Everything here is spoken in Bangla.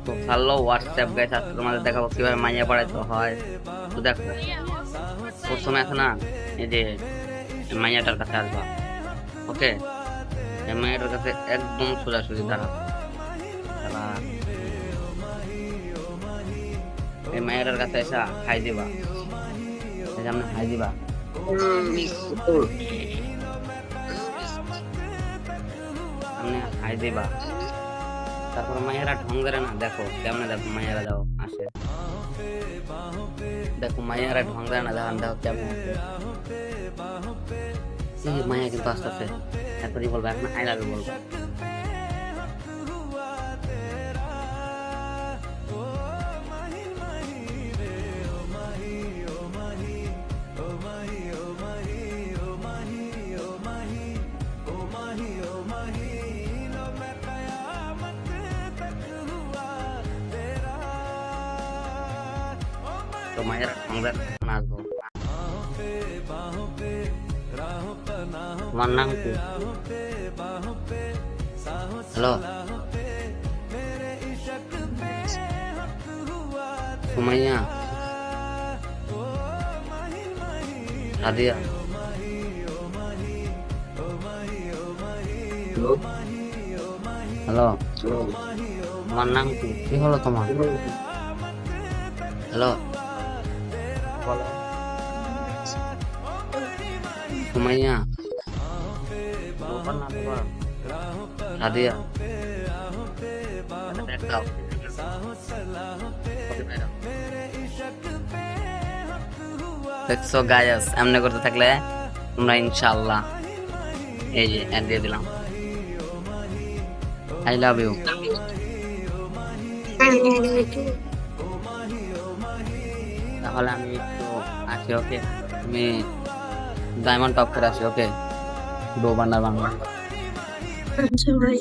তো হ্যালো হোয়াটসঅ্যাপ গাইস, আজকে তোমাদের দেখাবো কিভাবে মাইয়া পড়াইতে হয়। তো দেখো, প্রথমে আছে না, এই যে মাইয়াটার কাছে আসবা। ওকে, এই মাইয়াটার কাছে একদম সোজাসুজি দাঁড়াও। দাঁড়া, এই মাইয়াটার কাছে এসে হাই দিবা। এই যে আপনি হাই দিবা, আপনি হাই দিবা। তারপর মাইয়ারা ঢং ধরে না, দেখো কেমনে, দেখো মাইয়ারা যাও আসে, দেখো মাইয়ারা ঢং ধরে না, দেখো দেখো কেমনে আসে। এই মাইয়া কিন্তু আস্তে আস্তে এরপরই বলবো, এখন আই লাভ ইউ বলবো। তো মায়ের ঢং ধরে এখন আসবো। তোমার নাম কি? হ্যালো, সুমাইয়া, সাদিয়া, হ্যালো, তোমার নাম কি? কি হলো তোমার? হ্যালো, বলো। সুমাইয়া, তোমার নাম বলো। সাদিয়া, ব্যাগ দাও। ওকে, ম্যাডাম। দেখছো গাইস, এমনি করতে থাকলে তোমরা ইনশাআল্লাহ, এই যে অ্যাড দিয়ে দিলাম, আই লাভ ইউ। তাহলে আমি একটু আসি, ওকে? তুমি ডায়মন্ড টপ করে আসি, ওকে? ডো বান্ডার বাংলা। আচ্ছা ভাই।